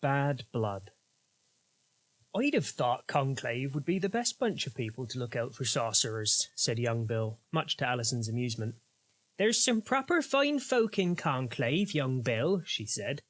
Bad blood. "I'd have thought Conclave would be the best bunch of people to look out for sorcerers," said young Bill, much to Alison's amusement. "There's some proper fine folk in Conclave, young Bill," she said.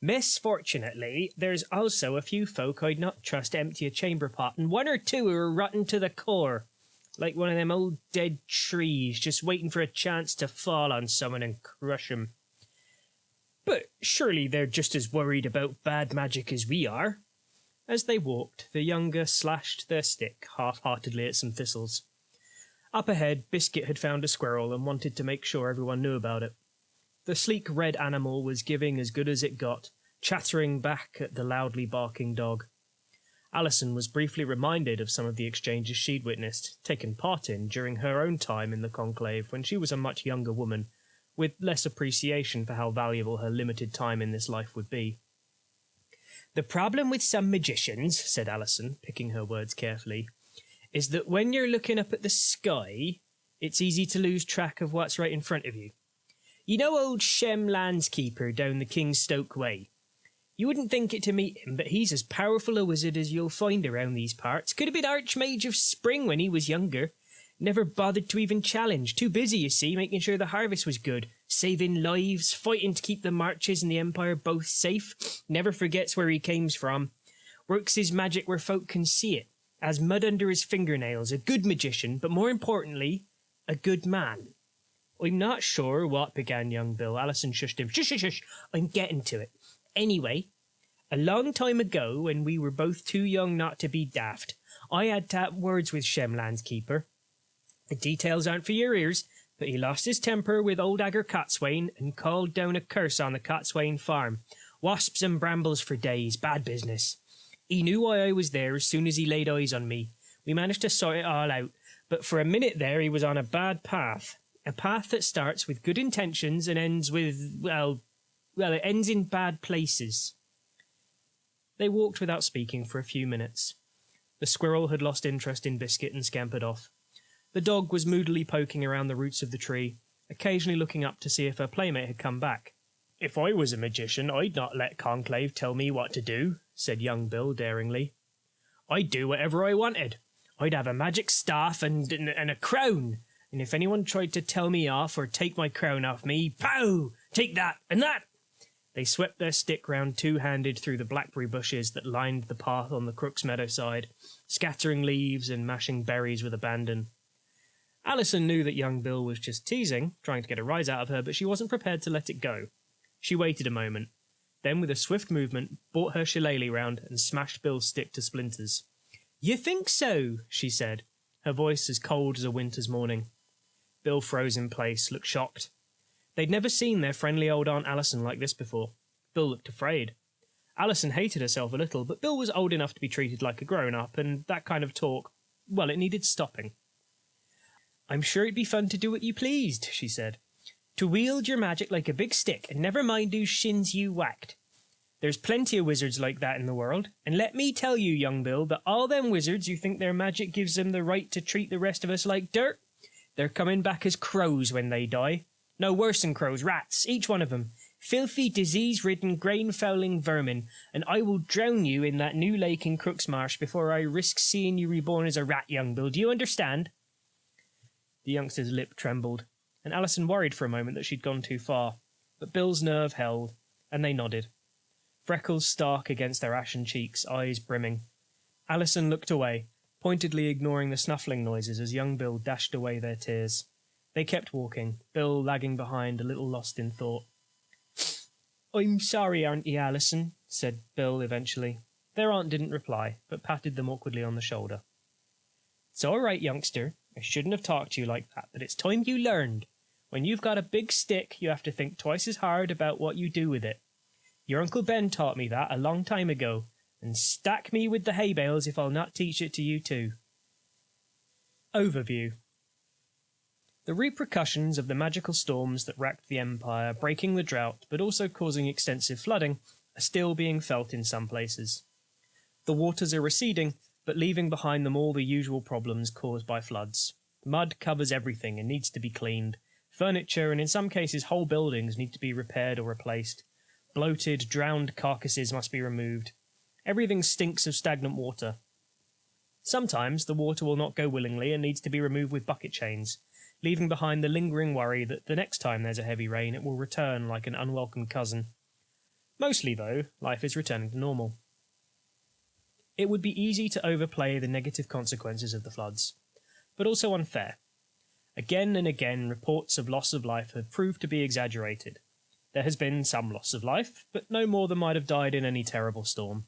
"Misfortunately, there's also a few folk I'd not trust to empty a chamber pot, and one or two who are rotten to the core, like one of them old dead trees, just waiting for a chance to fall on someone and crush 'em. But surely they're just as worried about bad magic as we are." As they walked, the younger slashed their stick half-heartedly at some thistles. Up ahead, Biscuit had found a squirrel and wanted to make sure everyone knew about it. The sleek red animal was giving as good as it got, chattering back at the loudly barking dog. Alison was briefly reminded of some of the exchanges she'd witnessed, taken part in, during her own time in the Conclave when she was a much younger woman, with less appreciation for how valuable her limited time in this life would be. "The problem with some magicians," said Alison, picking her words carefully, "is that when you're looking up at the sky, it's easy to lose track of what's right in front of you. You know old Shem Landskeeper down the Kingstoke way? You wouldn't think it to meet him, but he's as powerful a wizard as you'll find around these parts. Could have been Archmage of Spring when he was younger. Never bothered to even challenge. Too busy, you see, making sure the harvest was good, saving lives, fighting to keep the marches and the Empire both safe. Never forgets where he came from. Works his magic where folk can see it. Has mud under his fingernails. A good magician, but more importantly, a good man." "I'm not sure what," began young Bill. Alison shushed him. "Shush, shush, shush. I'm getting to it. Anyway, a long time ago, when we were both too young not to be daft, I had to have words with Shem Landskeeper. The details aren't for your ears, but he lost his temper with old Agger Cotswain and called down a curse on the Cotswain farm. Wasps and brambles for days, bad business. He knew why I was there as soon as he laid eyes on me. We managed to sort it all out, but for a minute there he was on a bad path. A path that starts with good intentions and ends with, well, it ends in bad places." They walked without speaking for a few minutes. The squirrel had lost interest in Biscuit and scampered off. The dog was moodily poking around the roots of the tree, occasionally looking up to see if her playmate had come back. "If I was a magician, I'd not let Conclave tell me what to do," said young Bill daringly. "I'd do whatever I wanted. I'd have a magic staff and a crown, and if anyone tried to tell me off or take my crown off me, pow! Take that and that!" They swept their stick round two-handed through the blackberry bushes that lined the path on the Crook's meadow side, scattering leaves and mashing berries with abandon. Alison knew that young Bill was just teasing, trying to get a rise out of her, but she wasn't prepared to let it go. She waited a moment, then with a swift movement brought her shillelagh round and smashed Bill's stick to splinters. "You think so?" she said, her voice as cold as a winter's morning. Bill froze in place, looked shocked. They'd never seen their friendly old Aunt Alison like this before. Bill looked afraid. Alison hated herself a little, but Bill was old enough to be treated like a grown-up, and that kind of talk, well, it needed stopping. "I'm sure it'd be fun to do what you pleased," she said. "To wield your magic like a big stick, and never mind whose shins you whacked. There's plenty of wizards like that in the world, and let me tell you, young Bill, that all them wizards who think their magic gives them the right to treat the rest of us like dirt, they're coming back as crows when they die. No, worse than crows, rats, each one of them. Filthy, disease-ridden, grain-fouling vermin, and I will drown you in that new lake in Crook's Marsh before I risk seeing you reborn as a rat, young Bill. Do you understand?" The youngster's lip trembled, and Alison worried for a moment that she'd gone too far, but Bill's nerve held, and they nodded. Freckles stark against their ashen cheeks, eyes brimming. Alison looked away, pointedly ignoring the snuffling noises as young Bill dashed away their tears. They kept walking, Bill lagging behind, a little lost in thought. "I'm sorry, Auntie Alison," said Bill eventually. Their aunt didn't reply, but patted them awkwardly on the shoulder. "It's all right, youngster. I shouldn't have talked to you like that, but it's time you learned. When you've got a big stick, you have to think twice as hard about what you do with it. Your Uncle Ben taught me that a long time ago, and stack me with the hay bales if I'll not teach it to you too." Overview. The repercussions of the magical storms that racked the Empire, breaking the drought, but also causing extensive flooding, are still being felt in some places. The waters are receding, but leaving behind them all the usual problems caused by floods. Mud covers everything and needs to be cleaned. Furniture, and in some cases whole buildings, need to be repaired or replaced. Bloated, drowned carcasses must be removed. Everything stinks of stagnant water. Sometimes the water will not go willingly and needs to be removed with bucket chains, leaving behind the lingering worry that the next time there's a heavy rain it will return like an unwelcome cousin. Mostly, though, life is returning to normal. It would be easy to overplay the negative consequences of the floods, but also unfair. Again and again, reports of loss of life have proved to be exaggerated. There has been some loss of life, but no more than might have died in any terrible storm.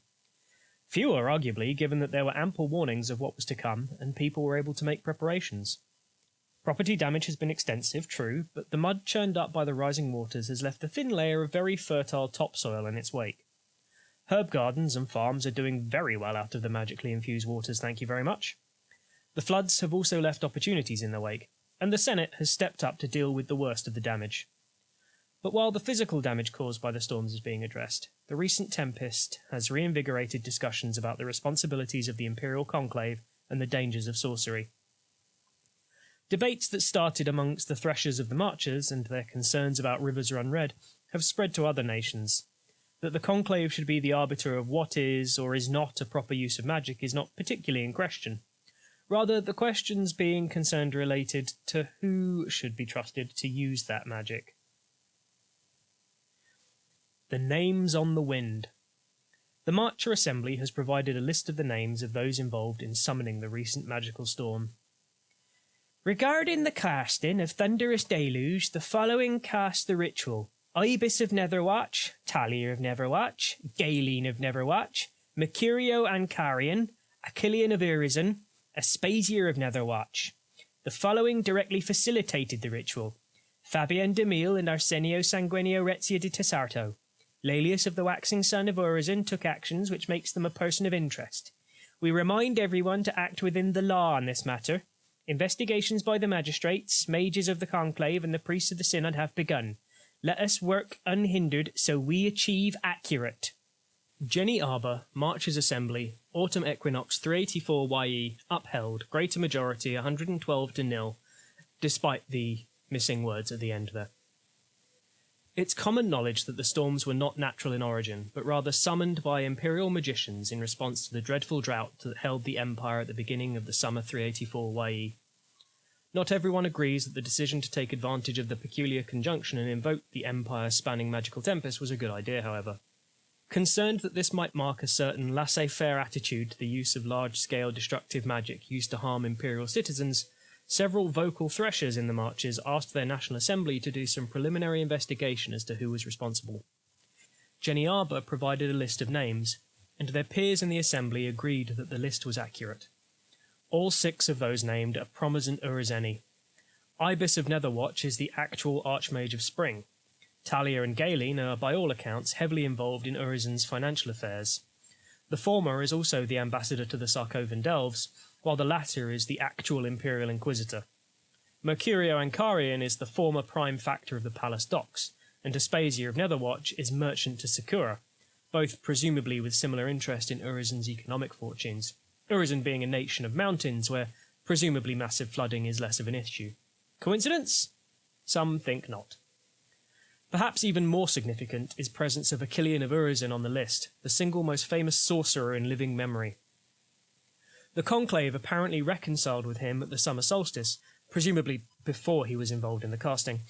Fewer, arguably, given that there were ample warnings of what was to come, and people were able to make preparations. Property damage has been extensive, true, but the mud churned up by the rising waters has left a thin layer of very fertile topsoil in its wake. Herb gardens and farms are doing very well out of the magically infused waters, thank you very much. The floods have also left opportunities in their wake, and the Senate has stepped up to deal with the worst of the damage. But while the physical damage caused by the storms is being addressed, the recent tempest has reinvigorated discussions about the responsibilities of the imperial conclave and the dangers of sorcery. Debates that started amongst the threshers of the Marchers and their concerns about rivers run red have spread to other nations. That the conclave should be the arbiter of what is or is not a proper use of magic is not particularly in question. Rather, the questions being concerned related to who should be trusted to use that magic. The names on the wind. The Marcher Assembly has provided a list of the names of those involved in summoning the recent magical storm. Regarding the casting of thunderous deluge, the following cast the ritual: Ibis of Netherwatch, Talia of Netherwatch, Galen of Netherwatch, Mercurio and Carian, Achillean of Urizen, Aspasia of Netherwatch. The following directly facilitated the ritual: Fabian de Mille and Arsenio Sanguinio Rezia de Tesarto. Laelius of the Waxing Sun of Urizen took actions which makes them a person of interest. We remind everyone to act within the law on this matter. Investigations by the magistrates, mages of the conclave, and the priests of the synod have begun. Let us work unhindered so we achieve accurate. Jenny Arbour, Marchers Assembly, Autumn Equinox 384 YE, upheld, greater majority 112-0, despite the missing words at the end there. It's common knowledge that the storms were not natural in origin, but rather summoned by imperial magicians in response to the dreadful drought that held the empire at the beginning of the summer 384 YE. Not everyone agrees that the decision to take advantage of the peculiar conjunction and invoke the empire-spanning magical tempest was a good idea, however. Concerned that this might mark a certain laissez-faire attitude to the use of large-scale destructive magic used to harm imperial citizens, several vocal threshers in the marches asked their National Assembly to do some preliminary investigation as to who was responsible. Jenny Arbour provided a list of names, and their peers in the Assembly agreed that the list was accurate. All 6 of those named are prominent Urizeni. Ibis of Netherwatch is the actual Archmage of Spring. Talia and Galen are, by all accounts, heavily involved in Urizen's financial affairs. The former is also the ambassador to the Sarkovan Delves, while the latter is the actual Imperial Inquisitor. Mercurio Ancarian is the former prime factor of the palace docks, and Aspasia of Netherwatch is merchant to Sakura, both presumably with similar interest in Urizen's economic fortunes, Urizen being a nation of mountains where presumably massive flooding is less of an issue. Coincidence? Some think not. Perhaps even more significant is presence of Achillean of Urizen on the list, the single most famous sorcerer in living memory. The conclave apparently reconciled with him at the summer solstice, presumably before he was involved in the casting,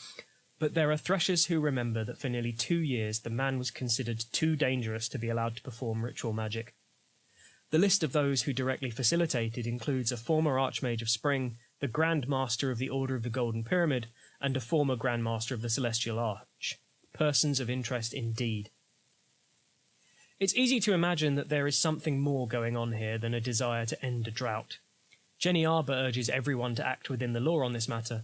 but there are threshers who remember that for nearly 2 years the man was considered too dangerous to be allowed to perform ritual magic. The list of those who directly facilitated includes a former Archmage of Spring, the Grand Master of the Order of the Golden Pyramid, and a former Grand Master of the Celestial Arch. Persons of interest indeed. It's easy to imagine that there is something more going on here than a desire to end a drought. Jenny Arbour urges everyone to act within the law on this matter.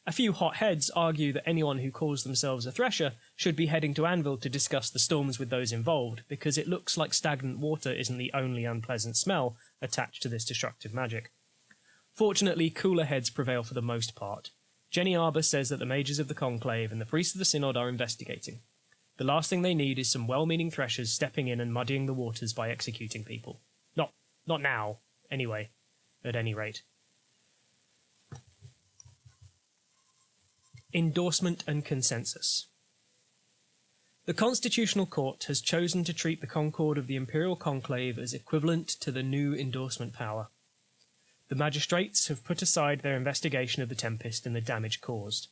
A few hot heads argue that anyone who calls themselves a thresher should be heading to Anvil to discuss the storms with those involved, because it looks like stagnant water isn't the only unpleasant smell attached to this destructive magic. Fortunately, cooler heads prevail for the most part. Jenny Arbour says that the mages of the conclave and the priests of the synod are investigating. The last thing they need is some well-meaning threshers stepping in and muddying the waters by executing people. Not now, anyway, at any rate. Endorsement and Consensus. The Constitutional Court has chosen to treat the Concord of the Imperial Conclave as equivalent to the new endorsement power. The magistrates have put aside their investigation of the Tempest and the damage caused.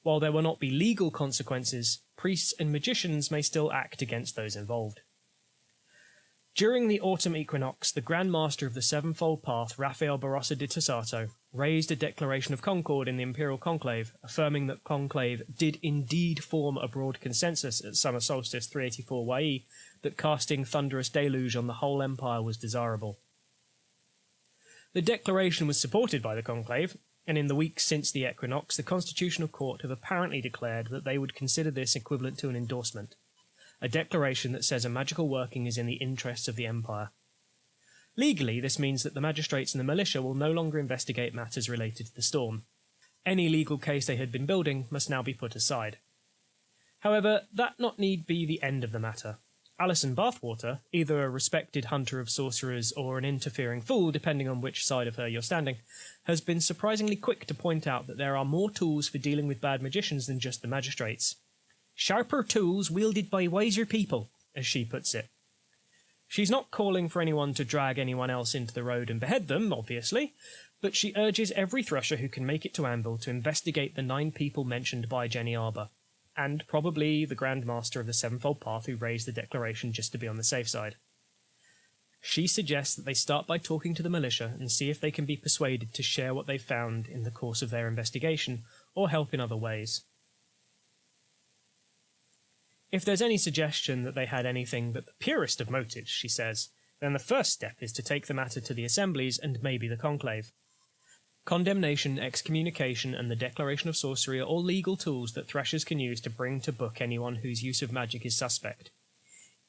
While there will not be legal consequences, priests and magicians may still act against those involved. During the autumn equinox, the Grand Master of the Sevenfold Path, Raphael Barossa de Tossato, raised a declaration of concord in the Imperial Conclave, affirming that Conclave did indeed form a broad consensus at summer solstice 384 YE that casting thunderous deluge on the whole Empire was desirable. The declaration was supported by the Conclave, and in the weeks since the equinox, the Constitutional Court have apparently declared that they would consider this equivalent to an endorsement, a declaration that says a magical working is in the interests of the Empire. Legally, this means that the magistrates and the militia will no longer investigate matters related to the storm. Any legal case they had been building must now be put aside. However, that not need be the end of the matter. Alison Bathwater, either a respected hunter of sorcerers or an interfering fool, depending on which side of her you're standing, has been surprisingly quick to point out that there are more tools for dealing with bad magicians than just the magistrates. Sharper tools wielded by wiser people, as she puts it. She's not calling for anyone to drag anyone else into the road and behead them, obviously, but she urges every thresher who can make it to Anvil to investigate the 9 people mentioned by Jenny Arbour, and probably the Grand Master of the Sevenfold Path who raised the declaration just to be on the safe side. She suggests that they start by talking to the militia and see if they can be persuaded to share what they've found in the course of their investigation, or help in other ways. If there's any suggestion that they had anything but the purest of motives, she says, then the first step is to take the matter to the assemblies and maybe the conclave. Condemnation, excommunication, and the declaration of sorcery are all legal tools that threshers can use to bring to book anyone whose use of magic is suspect.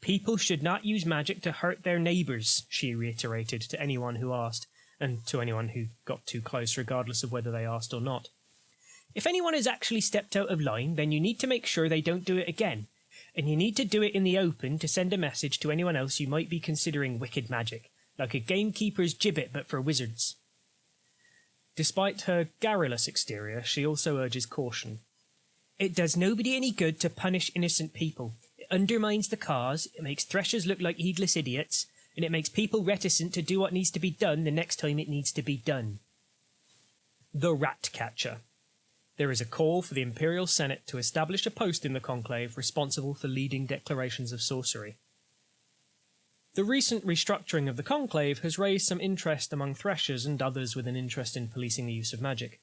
People should not use magic to hurt their neighbours, she reiterated to anyone who asked, and to anyone who got too close regardless of whether they asked or not. If anyone has actually stepped out of line, then you need to make sure they don't do it again. And you need to do it in the open to send a message to anyone else you might be considering wicked magic, like a gamekeeper's gibbet but for wizards. Despite her garrulous exterior, she also urges caution. It does nobody any good to punish innocent people. It undermines the cause, it makes threshers look like heedless idiots, and it makes people reticent to do what needs to be done the next time it needs to be done. The Rat Catcher. There is a call for the Imperial Senate to establish a post in the Conclave responsible for leading declarations of sorcery. The recent restructuring of the Conclave has raised some interest among threshers and others with an interest in policing the use of magic.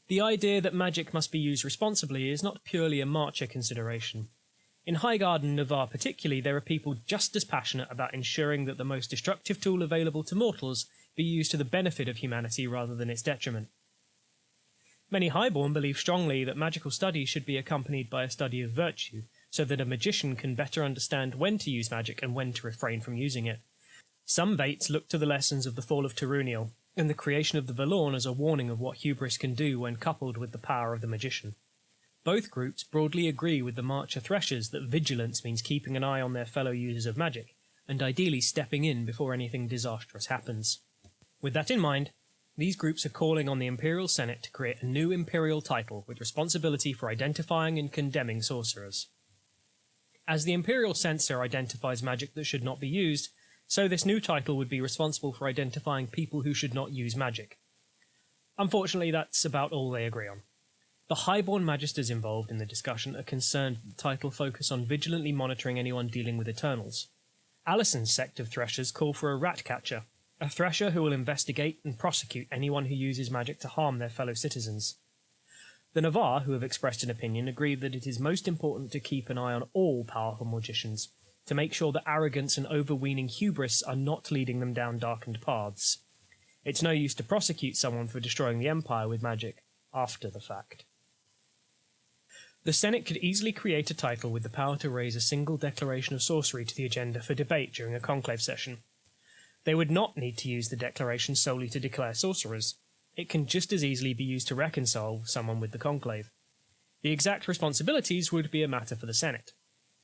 The idea that magic must be used responsibly is not purely a Marcher consideration. In Highguard and Navarre particularly, there are people just as passionate about ensuring that the most destructive tool available to mortals be used to the benefit of humanity rather than its detriment. Many Highborn believe strongly that magical study should be accompanied by a study of virtue, so that a magician can better understand when to use magic and when to refrain from using it. Some Vates look to the lessons of the fall of Teruniel, and the creation of the Valorn as a warning of what hubris can do when coupled with the power of the magician. Both groups broadly agree with the Marcher Threshers that vigilance means keeping an eye on their fellow users of magic, and ideally stepping in before anything disastrous happens. With that in mind, these groups are calling on the Imperial Senate to create a new Imperial title with responsibility for identifying and condemning sorcerers. As the Imperial Censor identifies magic that should not be used, so this new title would be responsible for identifying people who should not use magic. Unfortunately, that's about all they agree on. The Highborn Magisters involved in the discussion are concerned that the title focus on vigilantly monitoring anyone dealing with Eternals. Alison's sect of Threshers call for a Rat Catcher, a Thresher who will investigate and prosecute anyone who uses magic to harm their fellow citizens. The Navarre, who have expressed an opinion, agree that it is most important to keep an eye on all powerful magicians, to make sure that arrogance and overweening hubris are not leading them down darkened paths. It's no use to prosecute someone for destroying the Empire with magic after the fact. The Senate could easily create a title with the power to raise a single declaration of sorcery to the agenda for debate during a conclave session. They would not need to use the declaration solely to declare sorcerers. It can just as easily be used to reconcile someone with the conclave. The exact responsibilities would be a matter for the Senate.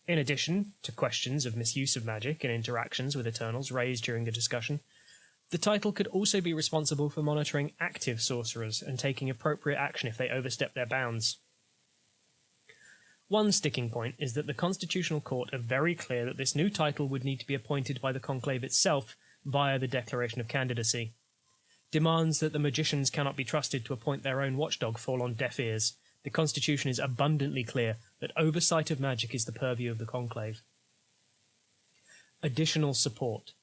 In addition to questions of misuse of magic and interactions with Eternals raised during the discussion, the title could also be responsible for monitoring active sorcerers and taking appropriate action if they overstep their bounds. One sticking point is that the Constitutional Court are very clear that this new title would need to be appointed by the conclave itself via the declaration of candidacy. Demands that the magicians cannot be trusted to appoint their own watchdog fall on deaf ears. The Constitution is abundantly clear that oversight of magic is the purview of the conclave. Additional support.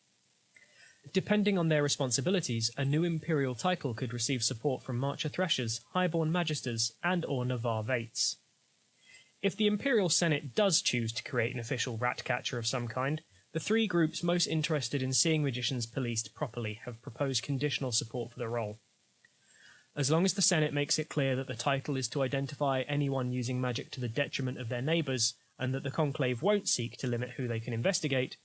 Depending on their responsibilities, a new imperial title could receive support from Marcher Threshers, Highborn Magisters, and or Navarre Vates. If the Imperial Senate does choose to create an official rat-catcher of some kind, the three groups most interested in seeing magicians policed properly have proposed conditional support for the role. As long as the Senate makes it clear that the title is to identify anyone using magic to the detriment of their neighbours, and that the conclave won't seek to limit who they can investigate,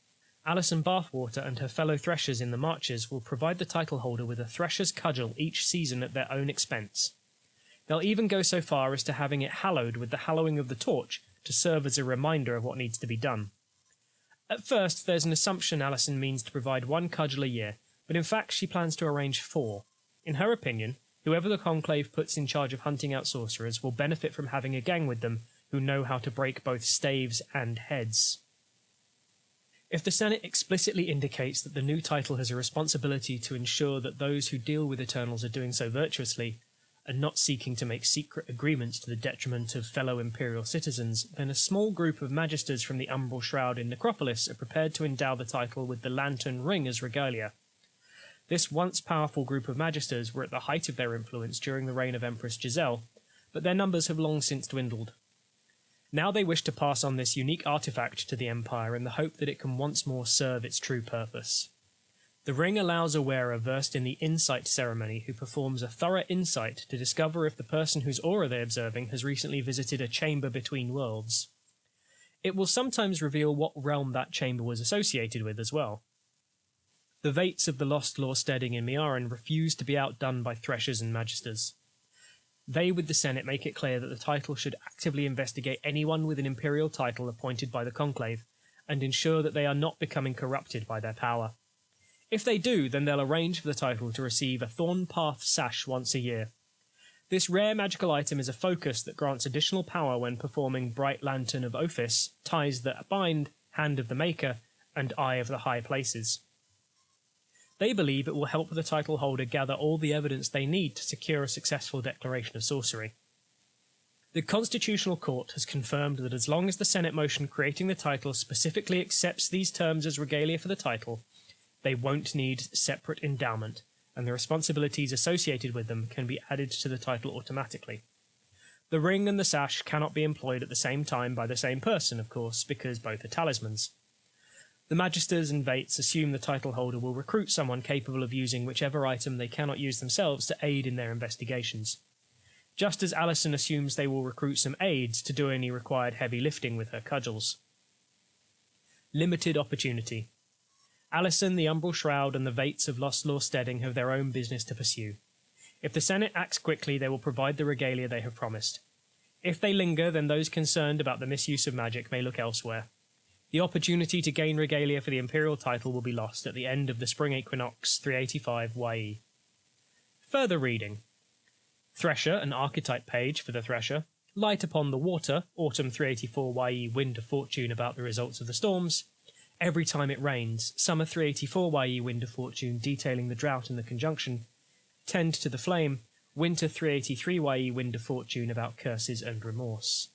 Alison Bathwater and her fellow Threshers in the Marches will provide the title holder with a Thresher's Cudgel each season at their own expense. They'll even go so far as to having it hallowed with the hallowing of the torch to serve as a reminder of what needs to be done. At first, there's an assumption Alison means to provide one cudgel a year, but in fact she plans to arrange 4. In her opinion, whoever the conclave puts in charge of hunting out sorcerers will benefit from having a gang with them who know how to break both staves and heads. If the Senate explicitly indicates that the new title has a responsibility to ensure that those who deal with Eternals are doing so virtuously, and not seeking to make secret agreements to the detriment of fellow Imperial citizens, then a small group of Magisters from the Umbral Shroud in Necropolis are prepared to endow the title with the Lantern Ring as regalia. This once powerful group of Magisters were at the height of their influence during the reign of Empress Giselle, but their numbers have long since dwindled. Now they wish to pass on this unique artifact to the Empire in the hope that it can once more serve its true purpose. The ring allows a wearer versed in the insight ceremony who performs a thorough insight to discover if the person whose aura they're observing has recently visited a chamber between worlds. It will sometimes reveal what realm that chamber was associated with as well. The Vates of the Lost Law Steading in Miaran refuse to be outdone by Threshers and Magisters. They with the Senate make it clear that the title should actively investigate anyone with an imperial title appointed by the conclave, and ensure that they are not becoming corrupted by their power. If they do, then they'll arrange for the title to receive a Thorn Path sash once a year. This rare magical item is a focus that grants additional power when performing Bright Lantern of Ophis, Ties That Bind, Hand of the Maker, and Eye of the High Places. They believe it will help the title holder gather all the evidence they need to secure a successful declaration of sorcery. The Constitutional Court has confirmed that as long as the Senate motion creating the title specifically accepts these terms as regalia for the title, they won't need separate endowment, and the responsibilities associated with them can be added to the title automatically. The ring and the sash cannot be employed at the same time by the same person, of course, because both are talismans. The Magisters and Vates assume the title holder will recruit someone capable of using whichever item they cannot use themselves to aid in their investigations. Just as Alison assumes they will recruit some aides to do any required heavy lifting with her cudgels. Limited opportunity. Alison, the Umbral Shroud, and the Vates of Lost Law Steading have their own business to pursue. If the Senate acts quickly, they will provide the regalia they have promised. If they linger, then those concerned about the misuse of magic may look elsewhere. The opportunity to gain regalia for the Imperial title will be lost at the end of the Spring Equinox 385 YE. Further reading. Thresher, an archetype page for the Thresher. Light Upon the Water, Autumn 384 YE Wind of Fortune about the results of the storms. Every Time It Rains, Summer 384 YE Wind of Fortune detailing the drought and the conjunction. Tend to the Flame, Winter 383 YE Wind of Fortune about curses and remorse.